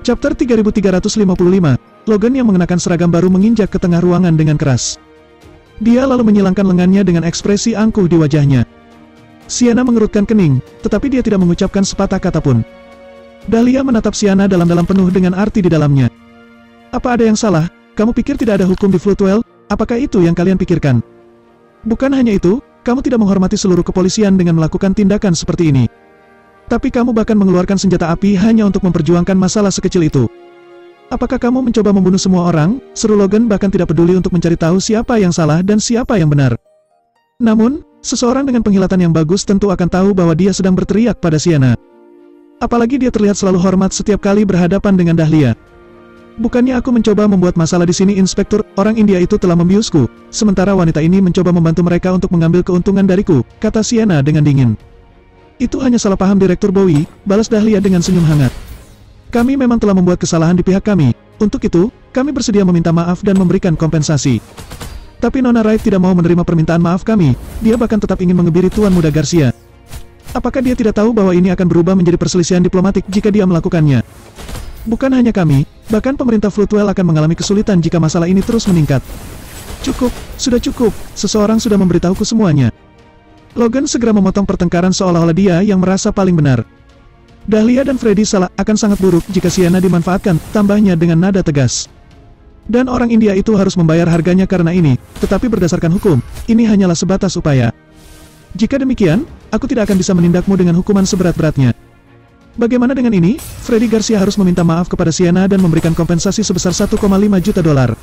Chapter 3355, Logan yang mengenakan seragam baru menginjak ke tengah ruangan dengan keras. Dia lalu menyilangkan lengannya dengan ekspresi angkuh di wajahnya. Sienna mengerutkan kening, tetapi dia tidak mengucapkan sepatah kata pun. Dahlia menatap Sienna dalam-dalam penuh dengan arti di dalamnya. Apa ada yang salah? Kamu pikir tidak ada hukum di Floodwell? Apakah itu yang kalian pikirkan? Bukan hanya itu, kamu tidak menghormati seluruh kepolisian dengan melakukan tindakan seperti ini. Tapi kamu bahkan mengeluarkan senjata api hanya untuk memperjuangkan masalah sekecil itu. Apakah kamu mencoba membunuh semua orang? Seru Logan bahkan tidak peduli untuk mencari tahu siapa yang salah dan siapa yang benar. Namun, seseorang dengan penglihatan yang bagus tentu akan tahu bahwa dia sedang berteriak pada Sienna. Apalagi dia terlihat selalu hormat setiap kali berhadapan dengan Dahlia. Bukannya aku mencoba membuat masalah di sini, Inspektur, orang India itu telah membiusku, sementara wanita ini mencoba membantu mereka untuk mengambil keuntungan dariku, kata Sienna dengan dingin. Itu hanya salah paham Direktur Bowie, balas Dahlia dengan senyum hangat. Kami memang telah membuat kesalahan di pihak kami, untuk itu, kami bersedia meminta maaf dan memberikan kompensasi. Tapi Nona Wright tidak mau menerima permintaan maaf kami, dia bahkan tetap ingin mengebiri Tuan Muda Garcia. Apakah dia tidak tahu bahwa ini akan berubah menjadi perselisihan diplomatik jika dia melakukannya? Bukan hanya kami, bahkan pemerintah Floodwell akan mengalami kesulitan jika masalah ini terus meningkat. Cukup, sudah cukup, seseorang sudah memberitahuku semuanya. Logan segera memotong pertengkaran seolah-olah dia yang merasa paling benar. Dahlia dan Freddy akan sangat buruk jika Sienna dimanfaatkan, tambahnya dengan nada tegas. Dan orang India itu harus membayar harganya karena ini, tetapi berdasarkan hukum, ini hanyalah sebatas upaya. Jika demikian, aku tidak akan bisa menindakmu dengan hukuman seberat-beratnya. Bagaimana dengan ini? Freddy Garcia harus meminta maaf kepada Sienna dan memberikan kompensasi sebesar 1,5 juta dolar.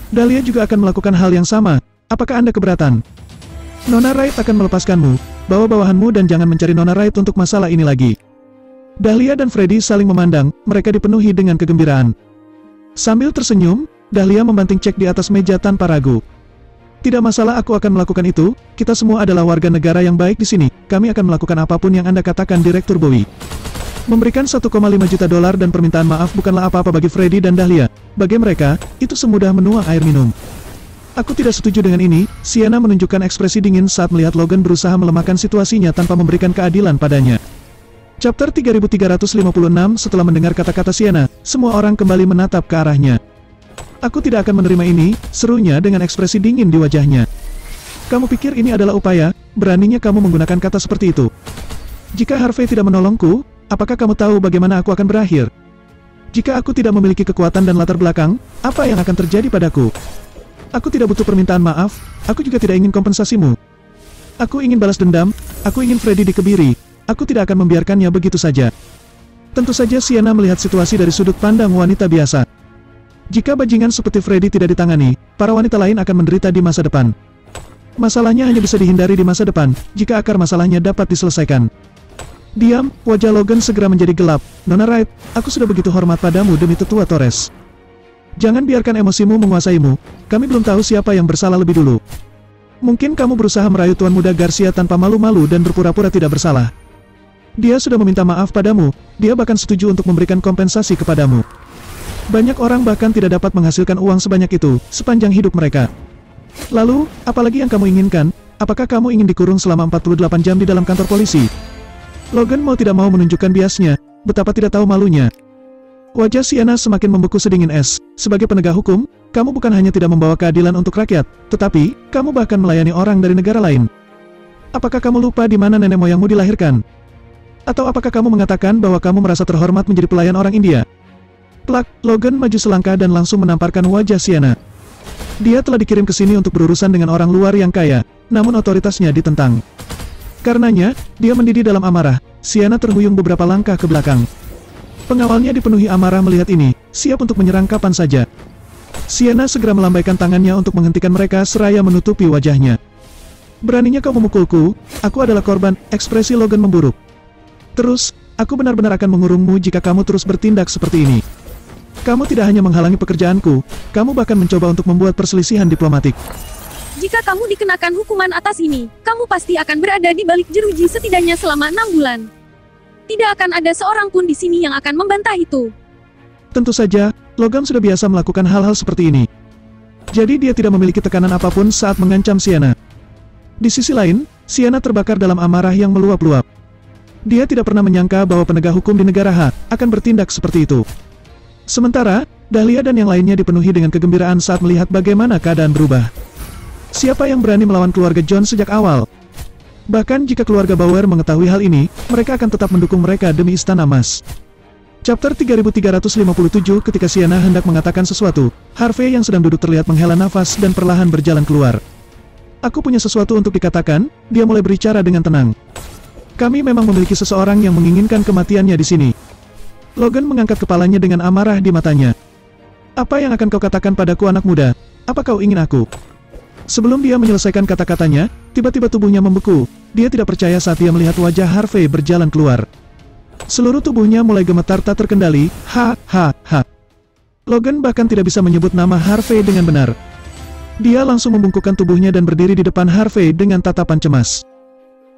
Dahlia juga akan melakukan hal yang sama, apakah Anda keberatan? Nona Wright akan melepaskanmu, bawa bawahanmu dan jangan mencari Nona Wright untuk masalah ini lagi. Dahlia dan Freddy saling memandang, mereka dipenuhi dengan kegembiraan. Sambil tersenyum, Dahlia membanting cek di atas meja tanpa ragu. Tidak masalah, aku akan melakukan itu, kita semua adalah warga negara yang baik di sini, kami akan melakukan apapun yang Anda katakan, Direktur Bowie. Memberikan 1,5 juta dolar dan permintaan maaf bukanlah apa-apa bagi Freddy dan Dahlia, bagi mereka, itu semudah menuang air minum. Aku tidak setuju dengan ini, Sienna menunjukkan ekspresi dingin saat melihat Logan berusaha melemahkan situasinya tanpa memberikan keadilan padanya. Chapter 3356. Setelah mendengar kata-kata Sienna, semua orang kembali menatap ke arahnya. Aku tidak akan menerima ini, serunya dengan ekspresi dingin di wajahnya. Kamu pikir ini adalah upaya? Beraninya kamu menggunakan kata seperti itu. Jika Harvey tidak menolongku, apakah kamu tahu bagaimana aku akan berakhir? Jika aku tidak memiliki kekuatan dan latar belakang, apa yang akan terjadi padaku? Aku tidak butuh permintaan maaf, aku juga tidak ingin kompensasimu. Aku ingin balas dendam, aku ingin Freddy dikebiri. Aku tidak akan membiarkannya begitu saja. Tentu saja Sienna melihat situasi dari sudut pandang wanita biasa. Jika bajingan seperti Freddy tidak ditangani, para wanita lain akan menderita di masa depan. Masalahnya hanya bisa dihindari di masa depan, jika akar masalahnya dapat diselesaikan. Diam, wajah Logan segera menjadi gelap. Nona Wright, aku sudah begitu hormat padamu demi tetua Torres. Jangan biarkan emosimu menguasaimu, kami belum tahu siapa yang bersalah lebih dulu. Mungkin kamu berusaha merayu Tuan Muda Garcia tanpa malu-malu dan berpura-pura tidak bersalah. Dia sudah meminta maaf padamu, dia bahkan setuju untuk memberikan kompensasi kepadamu. Banyak orang bahkan tidak dapat menghasilkan uang sebanyak itu, sepanjang hidup mereka. Lalu, apalagi yang kamu inginkan? Apakah kamu ingin dikurung selama 48 jam di dalam kantor polisi? Logan mau tidak mau menunjukkan biasnya, betapa tidak tahu malunya. Wajah Sienna semakin membeku sedingin es. Sebagai penegak hukum, kamu bukan hanya tidak membawa keadilan untuk rakyat, tetapi, kamu bahkan melayani orang dari negara lain. Apakah kamu lupa di mana nenek moyangmu dilahirkan? Atau apakah kamu mengatakan bahwa kamu merasa terhormat menjadi pelayan orang India? Plak, Logan maju selangkah dan langsung menamparkan wajah Sienna. Dia telah dikirim ke sini untuk berurusan dengan orang luar yang kaya, namun otoritasnya ditentang. Karenanya, dia mendidih dalam amarah. Sienna terhuyung beberapa langkah ke belakang. Pengawalnya dipenuhi amarah melihat ini, siap untuk menyerang kapan saja. Sienna segera melambaikan tangannya untuk menghentikan mereka seraya menutupi wajahnya. Beraninya kau memukulku, aku adalah korban, ekspresi Logan memburuk. Terus, aku benar-benar akan mengurungmu jika kamu terus bertindak seperti ini. Kamu tidak hanya menghalangi pekerjaanku, kamu bahkan mencoba untuk membuat perselisihan diplomatik. Jika kamu dikenakan hukuman atas ini, kamu pasti akan berada di balik jeruji setidaknya selama 6 bulan. Tidak akan ada seorang pun di sini yang akan membantah itu. Tentu saja, Logan sudah biasa melakukan hal-hal seperti ini. Jadi dia tidak memiliki tekanan apapun saat mengancam Sienna. Di sisi lain, Sienna terbakar dalam amarah yang meluap-luap. Dia tidak pernah menyangka bahwa penegak hukum di negara H akan bertindak seperti itu. Sementara, Dahlia dan yang lainnya dipenuhi dengan kegembiraan saat melihat bagaimana keadaan berubah. Siapa yang berani melawan keluarga John sejak awal? Bahkan jika keluarga Bauer mengetahui hal ini, mereka akan tetap mendukung mereka demi Istana Emas. Chapter 3357. Ketika Sienna hendak mengatakan sesuatu, Harvey yang sedang duduk terlihat menghela nafas dan perlahan berjalan keluar. Aku punya sesuatu untuk dikatakan, dia mulai berbicara dengan tenang. Kami memang memiliki seseorang yang menginginkan kematiannya di sini. Logan mengangkat kepalanya dengan amarah di matanya. Apa yang akan kau katakan padaku, anak muda? Apa kau ingin aku? Sebelum dia menyelesaikan kata-katanya, tiba-tiba tubuhnya membeku. Dia tidak percaya saat dia melihat wajah Harvey berjalan keluar. Seluruh tubuhnya mulai gemetar tak terkendali. Ha. Logan bahkan tidak bisa menyebut nama Harvey dengan benar. Dia langsung membungkukkan tubuhnya dan berdiri di depan Harvey dengan tatapan cemas.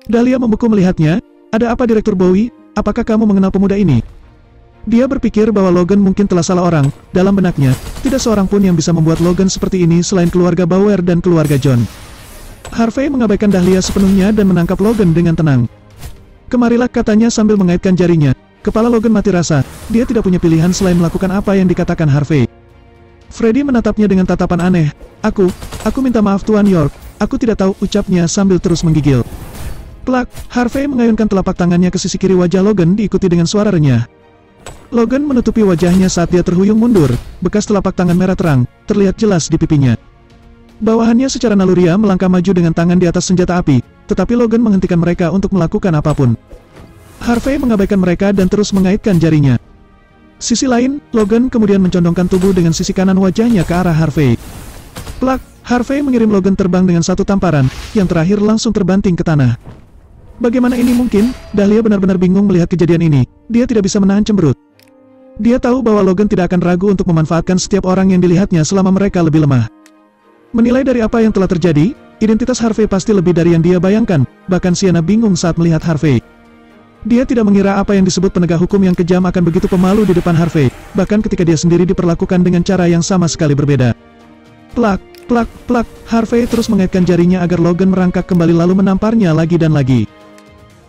Dahlia membeku melihatnya. Ada apa, Direktur Bowie? Apakah kamu mengenal pemuda ini? Dia berpikir bahwa Logan mungkin telah salah orang. Dalam benaknya, tidak seorang pun yang bisa membuat Logan seperti ini selain keluarga Bauer dan keluarga John. Harvey mengabaikan Dahlia sepenuhnya dan menangkap Logan dengan tenang. Kemarilah, katanya sambil mengaitkan jarinya. Kepala Logan mati rasa. Dia tidak punya pilihan selain melakukan apa yang dikatakan Harvey. Freddy menatapnya dengan tatapan aneh. Aku minta maaf Tuan York. Aku tidak tahu, ucapnya sambil terus menggigil. Plak, Harvey mengayunkan telapak tangannya ke sisi kiri wajah Logan diikuti dengan suara renyah. Logan menutupi wajahnya saat dia terhuyung mundur. Bekas telapak tangan merah terang terlihat jelas di pipinya. Bawahannya secara naluriah melangkah maju dengan tangan di atas senjata api, tetapi Logan menghentikan mereka untuk melakukan apapun. Harvey mengabaikan mereka dan terus mengaitkan jarinya. Sisi lain, Logan kemudian mencondongkan tubuh dengan sisi kanan wajahnya ke arah Harvey. Plak, Harvey mengirim Logan terbang dengan satu tamparan, yang terakhir langsung terbanting ke tanah. Bagaimana ini mungkin? Dahlia benar-benar bingung melihat kejadian ini. Dia tidak bisa menahan cemberut. Dia tahu bahwa Logan tidak akan ragu untuk memanfaatkan setiap orang yang dilihatnya selama mereka lebih lemah. Menilai dari apa yang telah terjadi, identitas Harvey pasti lebih dari yang dia bayangkan. Bahkan Sienna bingung saat melihat Harvey. Dia tidak mengira apa yang disebut penegak hukum yang kejam akan begitu pemalu di depan Harvey, bahkan ketika dia sendiri diperlakukan dengan cara yang sama sekali berbeda. Plak, Harvey terus mengaitkan jarinya agar Logan merangkak kembali lalu menamparnya lagi dan lagi.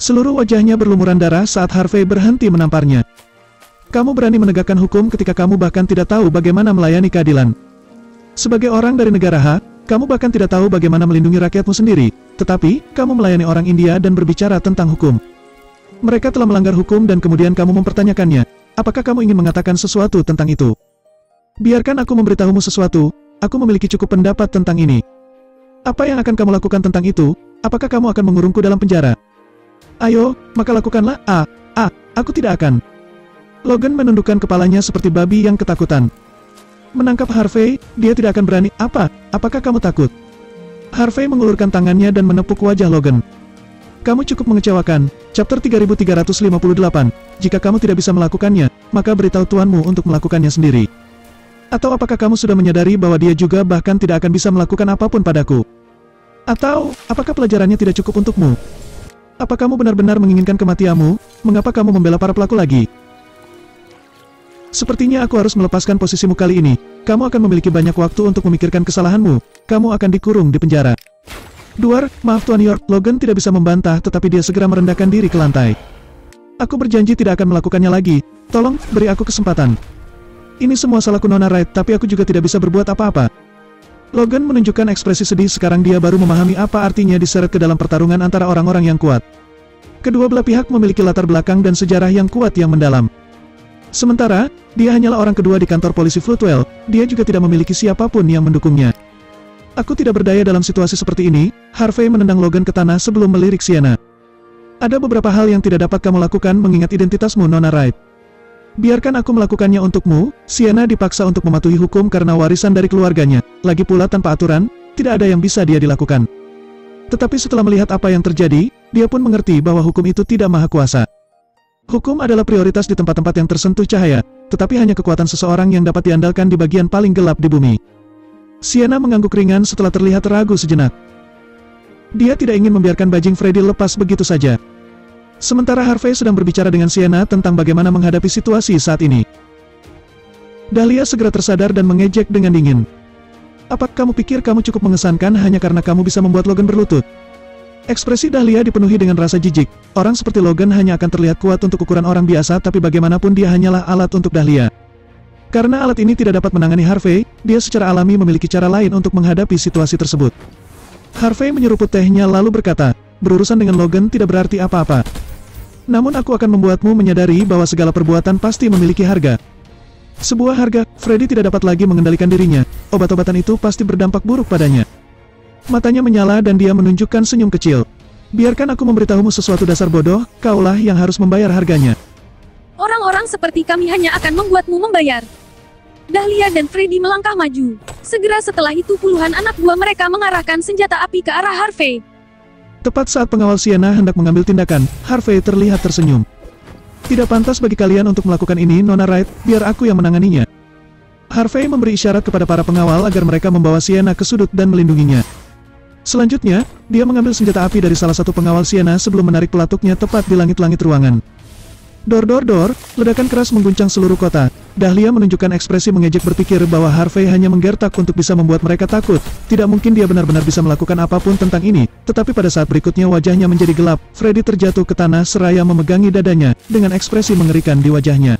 Seluruh wajahnya berlumuran darah saat Harvey berhenti menamparnya. Kamu berani menegakkan hukum ketika kamu bahkan tidak tahu bagaimana melayani keadilan. Sebagai orang dari negara H, kamu bahkan tidak tahu bagaimana melindungi rakyatmu sendiri, tetapi, kamu melayani orang India dan berbicara tentang hukum. Mereka telah melanggar hukum dan kemudian kamu mempertanyakannya. Apakah kamu ingin mengatakan sesuatu tentang itu? Biarkan aku memberitahumu sesuatu, aku memiliki cukup pendapat tentang ini. Apa yang akan kamu lakukan tentang itu? Apakah kamu akan mengurungku dalam penjara? Ayo, maka lakukanlah. Aku tidak akan. Logan menundukkan kepalanya seperti babi yang ketakutan. Menangkap Harvey, dia tidak akan berani. Apakah kamu takut? Harvey mengulurkan tangannya dan menepuk wajah Logan. Kamu cukup mengecewakan. Chapter 3358. Jika kamu tidak bisa melakukannya, maka beritahu tuanmu untuk melakukannya sendiri. Atau apakah kamu sudah menyadari bahwa dia juga bahkan tidak akan bisa melakukan apapun padaku? Atau, apakah pelajarannya tidak cukup untukmu? Apa kamu benar-benar menginginkan kematianmu? Mengapa kamu membela para pelaku lagi? Sepertinya aku harus melepaskan posisimu kali ini. Kamu akan memiliki banyak waktu untuk memikirkan kesalahanmu. Kamu akan dikurung di penjara. Maaf Tuan York, Logan tidak bisa membantah tetapi dia segera merendahkan diri ke lantai. Aku berjanji tidak akan melakukannya lagi. Tolong, beri aku kesempatan. Ini semua salahku Nona Wright, tapi aku juga tidak bisa berbuat apa-apa. Logan menunjukkan ekspresi sedih. Sekarang dia baru memahami apa artinya diseret ke dalam pertarungan antara orang-orang yang kuat. Kedua belah pihak memiliki latar belakang dan sejarah yang kuat yang mendalam. Sementara, dia hanyalah orang kedua di kantor polisi Floodwell, dia juga tidak memiliki siapapun yang mendukungnya. Aku tidak berdaya dalam situasi seperti ini. Harvey menendang Logan ke tanah sebelum melirik Sienna. Ada beberapa hal yang tidak dapat kamu lakukan mengingat identitasmu Nona Wright. Biarkan aku melakukannya untukmu. Sienna dipaksa untuk mematuhi hukum karena warisan dari keluarganya. Lagi pula tanpa aturan, tidak ada yang bisa dia dilakukan. Tetapi setelah melihat apa yang terjadi, dia pun mengerti bahwa hukum itu tidak maha kuasa. Hukum adalah prioritas di tempat-tempat yang tersentuh cahaya, tetapi hanya kekuatan seseorang yang dapat diandalkan di bagian paling gelap di bumi. Sienna mengangguk ringan setelah terlihat ragu sejenak. Dia tidak ingin membiarkan bajing Freddy lepas begitu saja. Sementara Harvey sedang berbicara dengan Sienna tentang bagaimana menghadapi situasi saat ini. Dahlia segera tersadar dan mengejek dengan dingin. Apa kamu pikir kamu cukup mengesankan hanya karena kamu bisa membuat Logan berlutut? Ekspresi Dahlia dipenuhi dengan rasa jijik. Orang seperti Logan hanya akan terlihat kuat untuk ukuran orang biasa, tapi bagaimanapun dia hanyalah alat untuk Dahlia. Karena alat ini tidak dapat menangani Harvey, dia secara alami memiliki cara lain untuk menghadapi situasi tersebut. Harvey menyeruput tehnya lalu berkata, berurusan dengan Logan tidak berarti apa-apa. Namun aku akan membuatmu menyadari bahwa segala perbuatan pasti memiliki harga. Sebuah harga, Freddy tidak dapat lagi mengendalikan dirinya, obat-obatan itu pasti berdampak buruk padanya. Matanya menyala dan dia menunjukkan senyum kecil. Biarkan aku memberitahumu sesuatu dasar bodoh, kaulah yang harus membayar harganya. Orang-orang seperti kami hanya akan membuatmu membayar. Dahlia dan Freddy melangkah maju. Segera setelah itu puluhan anak buah mereka mengarahkan senjata api ke arah Harvey. Tepat saat pengawal Sienna hendak mengambil tindakan, Harvey terlihat tersenyum. Tidak pantas bagi kalian untuk melakukan ini, Nona Wright, biar aku yang menanganinya. Harvey memberi isyarat kepada para pengawal agar mereka membawa Sienna ke sudut dan melindunginya. Selanjutnya, dia mengambil senjata api dari salah satu pengawal Sienna sebelum menarik pelatuknya tepat di langit-langit ruangan. Dor dor dor, ledakan keras mengguncang seluruh kota. Dahlia menunjukkan ekspresi mengejek berpikir bahwa Harvey hanya menggertak untuk bisa membuat mereka takut. Tidak mungkin dia benar-benar bisa melakukan apapun tentang ini. Tetapi pada saat berikutnya wajahnya menjadi gelap. Freddy terjatuh ke tanah seraya memegangi dadanya, dengan ekspresi mengerikan di wajahnya.